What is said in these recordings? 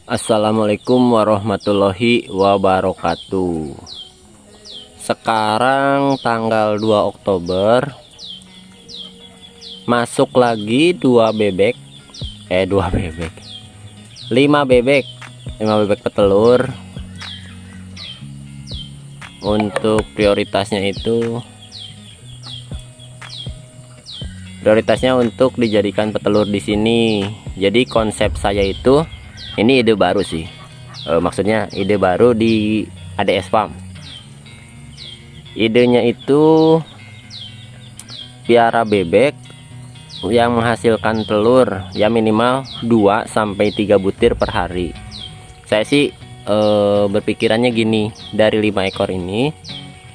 Assalamualaikum warahmatullahi wabarakatuh. Sekarang tanggal 2 Oktober, masuk lagi 2 bebek 5 bebek petelur. Untuk prioritasnya untuk dijadikan petelur di sini. Jadi konsep saya itu, ini ide baru sih, maksudnya ide baru di ADS Farm. Idenya itu piara bebek yang menghasilkan telur ya minimal 2-3 butir per hari. Saya sih berpikirannya gini, dari 5 ekor ini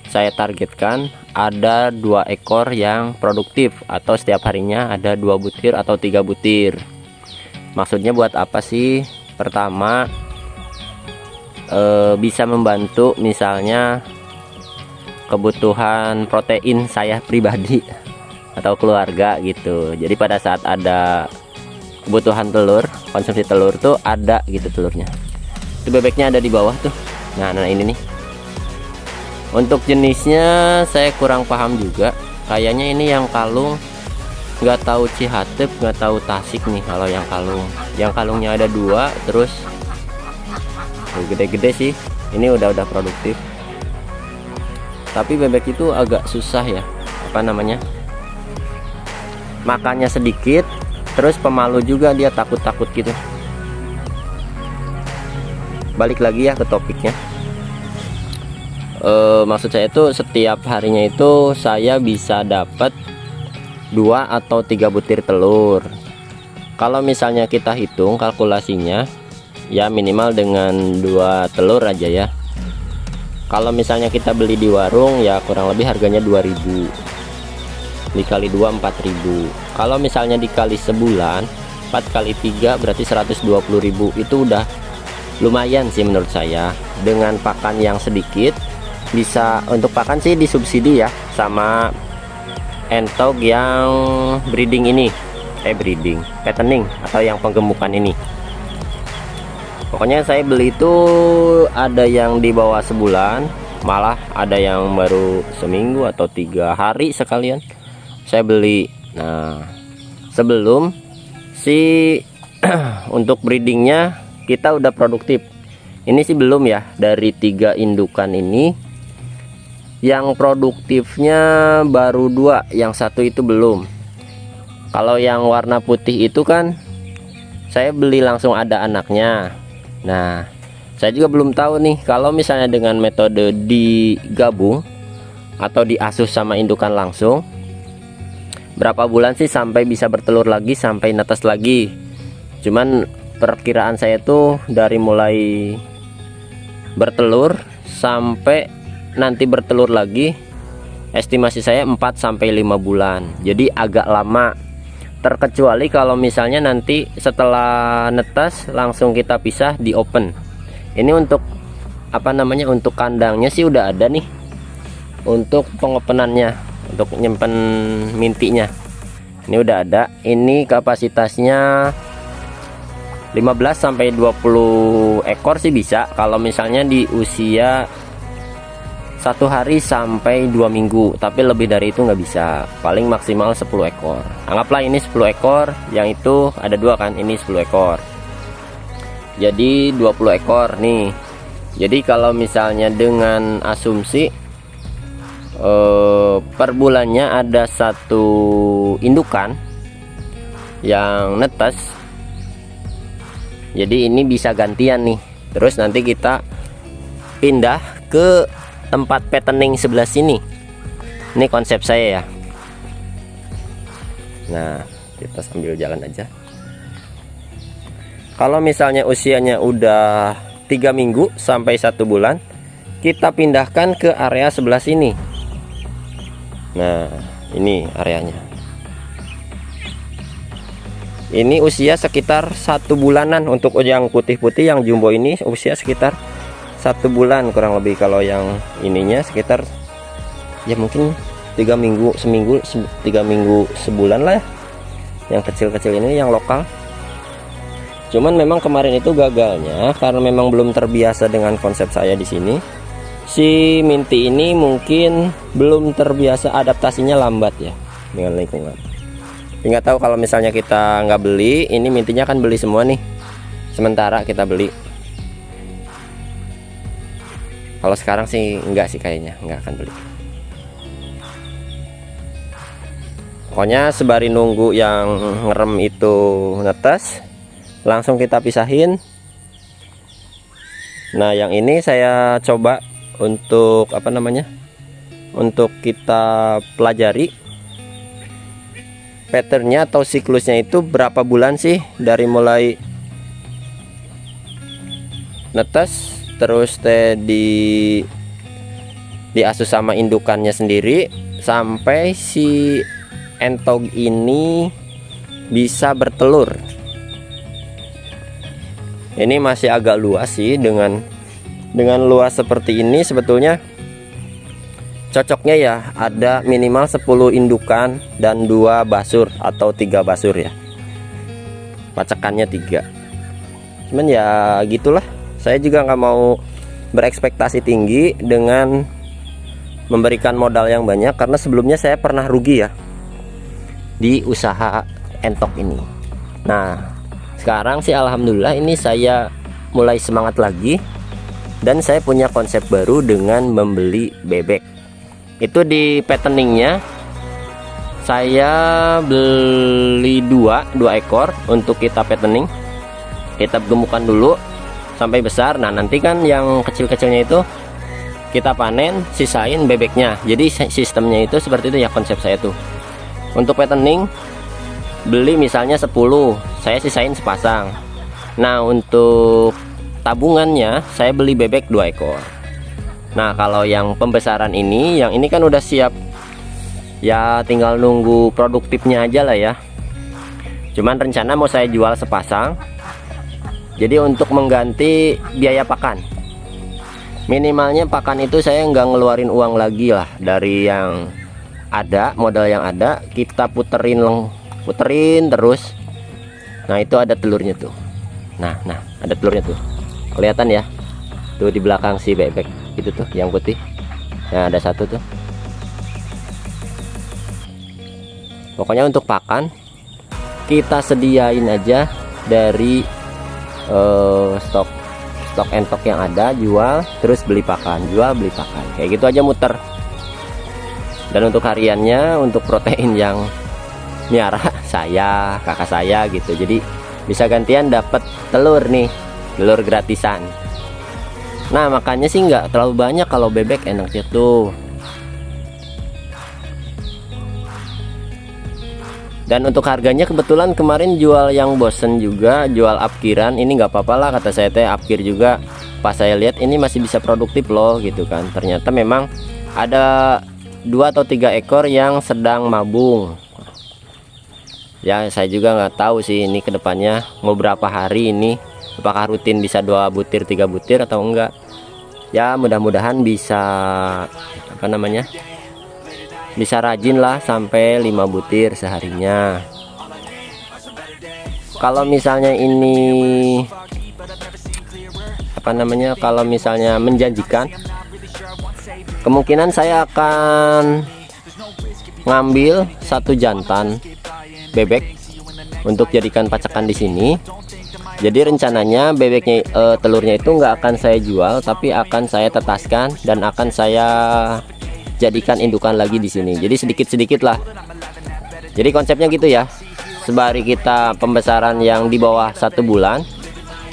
saya targetkan ada 2 ekor yang produktif, atau setiap harinya ada 2 butir atau 3 butir. Maksudnya buat apa sih? Pertama, bisa membantu misalnya kebutuhan protein saya pribadi atau keluarga gitu. Jadi pada saat ada kebutuhan telur, konsumsi telur tuh ada gitu telurnya. Itu bebeknya ada di bawah tuh. Nah ini nih. Untuk jenisnya saya kurang paham juga. Kayaknya ini yang kalung, nggak tahu Cihatep, nggak tahu Tasik nih. Kalau yang kalungnya ada 2, terus gede-gede sih. Ini udah produktif. Tapi bebek itu agak susah ya, makannya sedikit, terus pemalu juga, dia takut-takut gitu. Balik lagi ya ke topiknya. Maksud saya itu setiap harinya itu saya bisa dapat 2 atau 3 butir telur. Kalau misalnya kita hitung kalkulasinya, ya minimal dengan 2 telur aja ya. Kalau misalnya kita beli di warung, ya kurang lebih harganya 2000, dikali 2 4000. Kalau misalnya dikali sebulan, 4 kali 3 berarti 120.000. Itu udah lumayan sih menurut saya. Dengan pakan yang sedikit, bisa untuk pakan sih disubsidi ya sama entog yang breeding ini, fattening atau yang penggemukan ini. Pokoknya saya beli itu ada yang di bawah sebulan, malah ada yang baru seminggu atau 3 hari sekalian saya beli. Nah sebelum si untuk breedingnya kita udah produktif. Ini sih belum ya, dari 3 indukan ini yang produktifnya baru 2, yang 1 itu belum. Kalau yang warna putih itu kan saya beli langsung ada anaknya. Nah saya juga belum tahu nih, kalau misalnya dengan metode digabung atau diasuh sama indukan langsung, berapa bulan sih sampai bisa bertelur lagi, sampai netes lagi. Cuman perkiraan saya tuh dari mulai bertelur sampai nanti bertelur lagi, estimasi saya 4-5 bulan. Jadi agak lama. Terkecuali kalau misalnya nanti setelah netas langsung kita pisah di open. Ini untuk untuk kandangnya sih udah ada nih. Untuk pengopenannya, untuk nyimpen mintinya, ini udah ada. Ini kapasitasnya 15-20 ekor sih bisa, kalau misalnya di usia 1 hari sampai 2 minggu. Tapi lebih dari itu nggak bisa, paling maksimal 10 ekor. Anggaplah ini 10 ekor, yang itu ada 2 kan, ini 10 ekor, jadi 20 ekor nih. Jadi kalau misalnya dengan asumsi per bulannya ada 1 indukan yang netes, jadi ini bisa gantian nih. Terus nanti kita pindah ke tempat fattening sebelah sini. Ini konsep saya ya. Nah kita sambil jalan aja. Kalau misalnya usianya udah 3 minggu sampai 1 bulan, kita pindahkan ke area sebelah sini. Nah ini areanya. Ini usia sekitar 1 bulanan. Untuk yang putih-putih yang jumbo ini usia sekitar 1 bulan kurang lebih. Kalau yang ininya sekitar ya mungkin 3 minggu, 3 minggu sebulan lah ya. Yang kecil-kecil ini yang lokal. Cuman memang kemarin itu gagalnya karena memang belum terbiasa dengan konsep saya di sini. Si Minty ini mungkin belum terbiasa, adaptasinya lambat ya dengan lingkungan. Nggak tahu kalau misalnya kita nggak beli, ini Mintynya kan beli semua nih. Sementara kita beli. Kalau sekarang sih enggak sih, kayaknya nggak akan beli. Pokoknya sebari nunggu yang ngerem itu netes, langsung kita pisahin. Nah yang ini saya coba untuk apa namanya, untuk kita pelajari patternnya atau siklusnya itu berapa bulan sih, dari mulai netes terus diasuh sama indukannya sendiri sampai si entog ini bisa bertelur. Ini masih agak luas sih, dengan luas seperti ini sebetulnya cocoknya ya ada minimal 10 indukan dan 2 basur atau 3 basur ya, pacekannya 3. Cuman ya gitulah, saya juga nggak mau berekspektasi tinggi dengan memberikan modal yang banyak, karena sebelumnya saya pernah rugi ya di usaha entok ini. Nah sekarang sih alhamdulillah ini saya mulai semangat lagi, dan saya punya konsep baru dengan membeli bebek. Itu di patterningnya saya beli dua ekor untuk kita patterning, kita gemukkan dulu sampai besar. Nah nanti kan yang kecil-kecilnya itu kita panen, sisain bebeknya. Jadi sistemnya itu seperti itu ya, konsep saya tuh. Untuk patterning beli misalnya 10, saya sisain sepasang. Nah untuk tabungannya saya beli bebek 2 ekor. Nah kalau yang pembesaran ini, yang ini kan udah siap ya, tinggal nunggu produktifnya aja lah ya. Cuman rencana mau saya jual sepasang, jadi untuk mengganti biaya pakan. Minimalnya pakan itu saya nggak ngeluarin uang lagi lah dari yang ada, modal yang ada, kita puterin terus. Nah itu ada telurnya tuh. Nah ada telurnya tuh, kelihatan ya tuh di belakang si bebek itu tuh yang putih. Nah ada satu tuh. Pokoknya untuk pakan kita sediain aja dari stok entok yang ada, jual terus beli pakan, jual beli pakan, kayak gitu aja muter. Dan untuk hariannya, untuk protein yang miara saya, kakak saya gitu, jadi bisa gantian dapat telur nih, telur gratisan. Nah makannya sih nggak terlalu banyak kalau bebek, enaknya tuh. Dan untuk harganya kebetulan kemarin jual yang bosen juga, jual upkiran, ini nggak apa-apa lah kata saya teh, upkir juga. Pas saya lihat ini masih bisa produktif loh gitu kan. Ternyata memang ada 2 atau 3 ekor yang sedang mabung. Ya saya juga nggak tahu sih ini kedepannya mau berapa hari ini, apakah rutin bisa 2 butir 3 butir atau enggak. Ya mudah-mudahan bisa apa namanya, bisa rajin lah sampai 5 butir seharinya. Kalau misalnya ini apa namanya, kalau misalnya menjanjikan, kemungkinan saya akan ngambil 1 jantan bebek untuk jadikan pacakan di sini. Jadi rencananya bebeknya telurnya itu nggak akan saya jual, tapi akan saya tetaskan dan akan saya jadikan indukan lagi di sini. Jadi sedikit-sedikit lah. Jadi konsepnya gitu ya. Sebari kita pembesaran yang di bawah 1 bulan,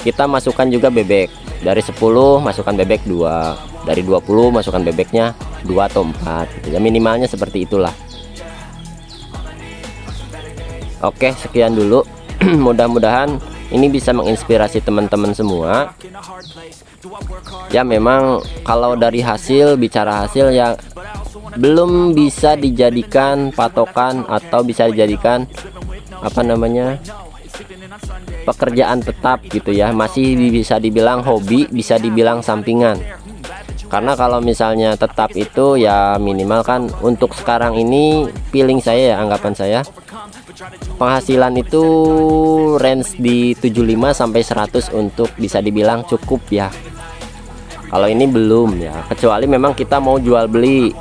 kita masukkan juga bebek. Dari 10 masukkan bebek 2, dari 20 masukkan bebeknya 2 atau 4 gitu. Ya minimalnya seperti itulah. Oke, sekian dulu. Mudah-mudahan ini bisa menginspirasi teman-teman semua. Ya memang kalau dari hasil, bicara hasil ya belum bisa dijadikan patokan atau bisa dijadikan apa namanya, pekerjaan tetap gitu ya. Masih bisa dibilang hobi, bisa dibilang sampingan. Karena kalau misalnya tetap itu ya minimal kan untuk sekarang ini, feeling saya ya, anggapan saya penghasilan itu range di 75 sampai 100 untuk bisa dibilang cukup ya. Kalau ini belum ya, kecuali memang kita mau jual beli.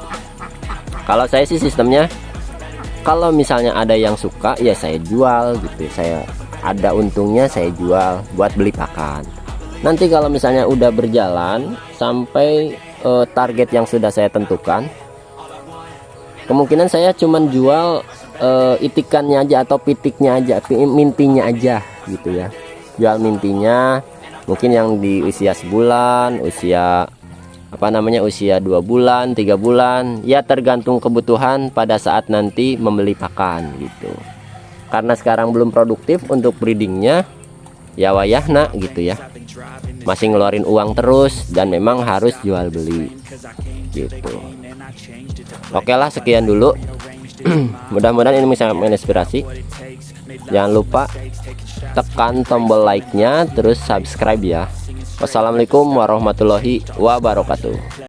Kalau saya sih sistemnya, kalau misalnya ada yang suka ya saya jual gitu, saya ada untungnya saya jual buat beli pakan. Nanti kalau misalnya udah berjalan sampai target yang sudah saya tentukan, kemungkinan saya cuman jual itikannya aja atau pitiknya aja, mintinya aja gitu ya. Jual mintinya mungkin yang di usia sebulan, usia usia 2 bulan, 3 bulan ya, tergantung kebutuhan pada saat nanti membeli pakan gitu. Karena sekarang belum produktif untuk breedingnya ya, wayahna gitu ya, masih ngeluarin uang terus dan memang harus jual beli gitu. Oke lah, sekian dulu. Mudah-mudahan ini bisa menginspirasi. Jangan lupa tekan tombol like-nya, terus subscribe ya. Wassalamualaikum warahmatullahi wabarakatuh.